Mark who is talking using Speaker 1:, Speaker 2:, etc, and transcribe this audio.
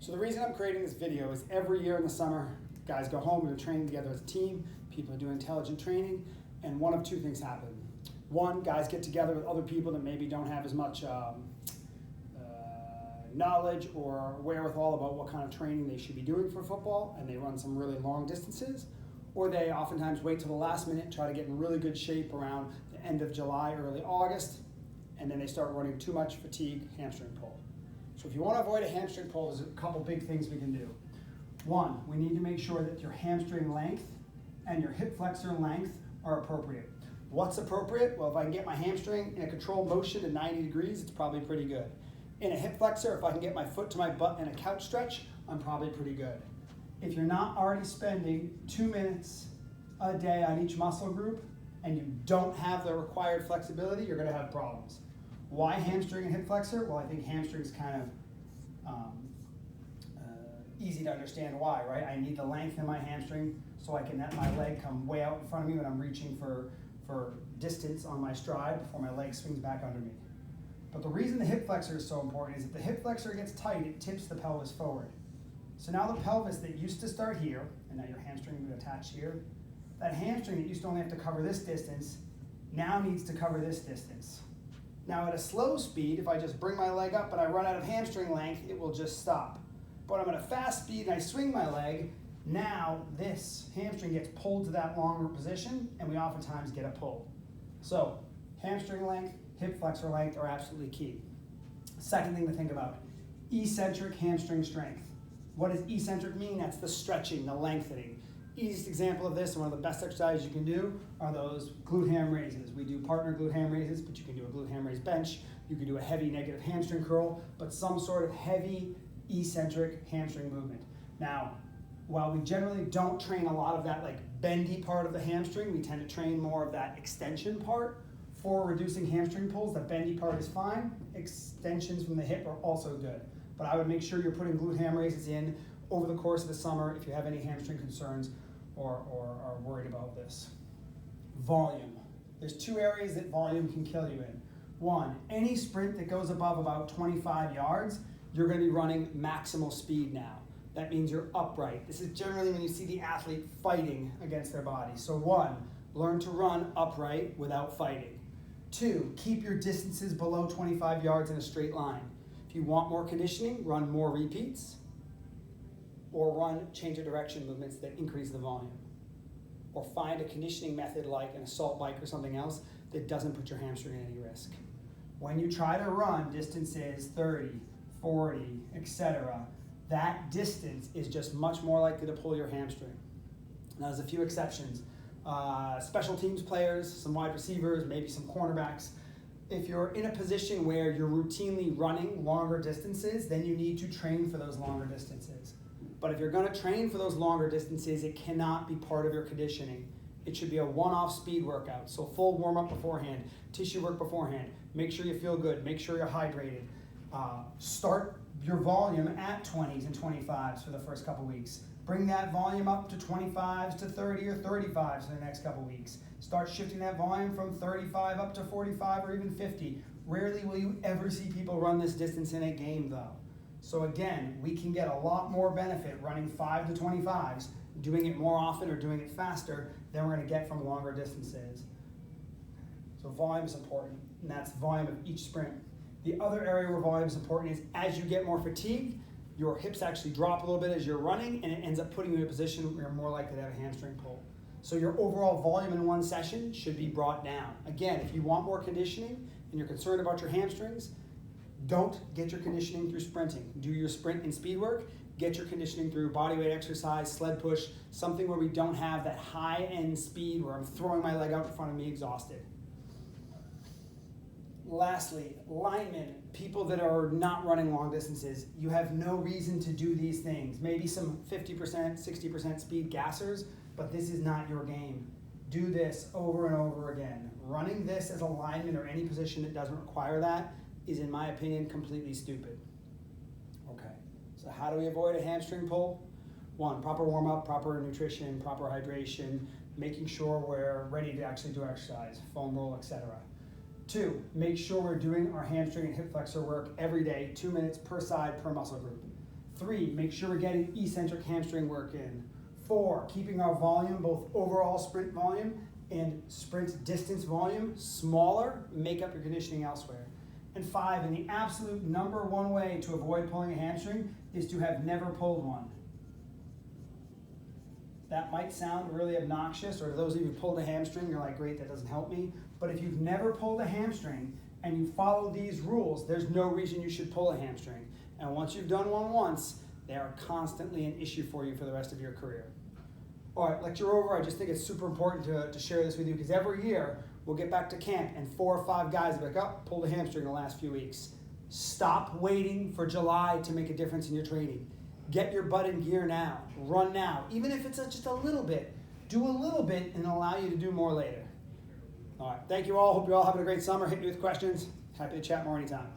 Speaker 1: So the reason I'm creating this video is every year in the summer, guys go home, we're training together as a team, people do intelligent training, and one of two things happen. One, guys get together with other people that maybe don't have as much knowledge or wherewithal about what kind of training they should be doing for football, and they run some really long distances. Or they oftentimes wait till the last minute, try to get in really good shape around the end of July, early August, and then they start running too much fatigue, hamstring pull. So if you want to avoid a hamstring pull, there's a couple big things we can do. One, we need to make sure that your hamstring length and your hip flexor length are appropriate. What's appropriate? Well, if I can get my hamstring in a controlled motion to 90 degrees, it's probably pretty good. In a hip flexor, if I can get my foot to my butt in a couch stretch, I'm probably pretty good. If you're not already spending 2 minutes a day on each muscle group and you don't have the required flexibility, you're going to have problems. Why hamstring and hip flexor? Well, I think hamstring is kind of easy to understand why, right? I need the length in my hamstring so I can let my leg come way out in front of me when I'm reaching for distance on my stride before my leg swings back under me. But the reason the hip flexor is so important is if the hip flexor gets tight, it tips the pelvis forward. So now the pelvis that used to start here, and now your hamstring would attach here, that hamstring that used to only have to cover this distance, now needs to cover this distance. Now at a slow speed, if I just bring my leg up and I run out of hamstring length, it will just stop. But I'm at a fast speed and I swing my leg, now this hamstring gets pulled to that longer position, and we oftentimes get a pull. So hamstring length, hip flexor length are absolutely key. Second thing to think about, eccentric hamstring strength. What does eccentric mean? That's the stretching, the lengthening. Easiest example of this, and one of the best exercises you can do, are those glute ham raises. We do partner glute ham raises, but you can do a glute ham raise bench. You can do a heavy negative hamstring curl, but some sort of heavy eccentric hamstring movement. Now, while we generally don't train a lot of that like bendy part of the hamstring, we tend to train more of that extension part for reducing hamstring pulls. The bendy part is fine. Extensions from the hip are also good. But I would make sure you're putting glute ham raises in over the course of the summer if you have any hamstring concerns or are worried about this. Volume. There's two areas that volume can kill you in. One, any sprint that goes above about 25 yards, you're going to be running maximal speed now. That means you're upright. This is generally when you see the athlete fighting against their body. So one, learn to run upright without fighting. Two, keep your distances below 25 yards in a straight line. If you want more conditioning, run more repeats, or run change of direction movements that increase the volume. Or find a conditioning method like an assault bike or something else that doesn't put your hamstring at any risk. When you try to run distances 30, 40, etc., that distance is just much more likely to pull your hamstring. Now there's a few exceptions. Special teams players, some wide receivers, maybe some cornerbacks. If you're in a position where you're routinely running longer distances, then you need to train for those longer distances. But if you're going to train for those longer distances, it cannot be part of your conditioning. It should be a one-off speed workout. So full warm-up beforehand, tissue work beforehand. Make sure you feel good. Make sure you're hydrated. Start your volume at 20s and 25s for the first couple weeks. Bring that volume up to 25s to 30 or 35s for the next couple weeks. Start shifting that volume from 35 up to 45 or even 50. Rarely will you ever see people run this distance in a game though. So again, we can get a lot more benefit running 5 to 25s, doing it more often or doing it faster than we're going to get from longer distances. So volume is important, and that's volume of each sprint. The other area where volume is important is as you get more fatigued, your hips actually drop a little bit as you're running, and it ends up putting you in a position where you're more likely to have a hamstring pull. So your overall volume in one session should be brought down. Again, if you want more conditioning and you're concerned about your hamstrings, don't get your conditioning through sprinting. Do your sprint and speed work. Get your conditioning through bodyweight exercise, sled push, something where we don't have that high-end speed where I'm throwing my leg out in front of me exhausted. Lastly, linemen, people that are not running long distances, you have no reason to do these things. Maybe some 50%, 60% speed gassers, but this is not your game. Do this over and over again. Running this as a lineman or any position that doesn't require that is, in my opinion, completely stupid. Okay, so how do we avoid a hamstring pull? One, proper warm-up, proper nutrition, proper hydration, making sure we're ready to actually do exercise, foam roll, etc. Two, make sure we're doing our hamstring and hip flexor work every day, 2 minutes per side per muscle group. 3, make sure we're getting eccentric hamstring work in. 4, keeping our volume, both overall sprint volume and sprint distance volume, smaller, make up your conditioning elsewhere. And 5, and the absolute number one way to avoid pulling a hamstring is to have never pulled one. That might sound really obnoxious, or to those of you who pulled a hamstring, you're like, great, that doesn't help me. But if you've never pulled a hamstring and you follow these rules, there's no reason you should pull a hamstring. And once you've done one once, they are constantly an issue for you for the rest of your career. All right, lecture over. I just think it's super important to share this with you, because every year we'll get back to camp and 4 or 5 guys will be like, oh, pulled a hamstring in the last few weeks. Stop waiting for July to make a difference in your training. Get your butt in gear now. Run now. Even if it's just a little bit, do a little bit and it'll allow you to do more later. All right, thank you all. Hope you're all having a great summer. Hit me with questions. Happy to chat more anytime.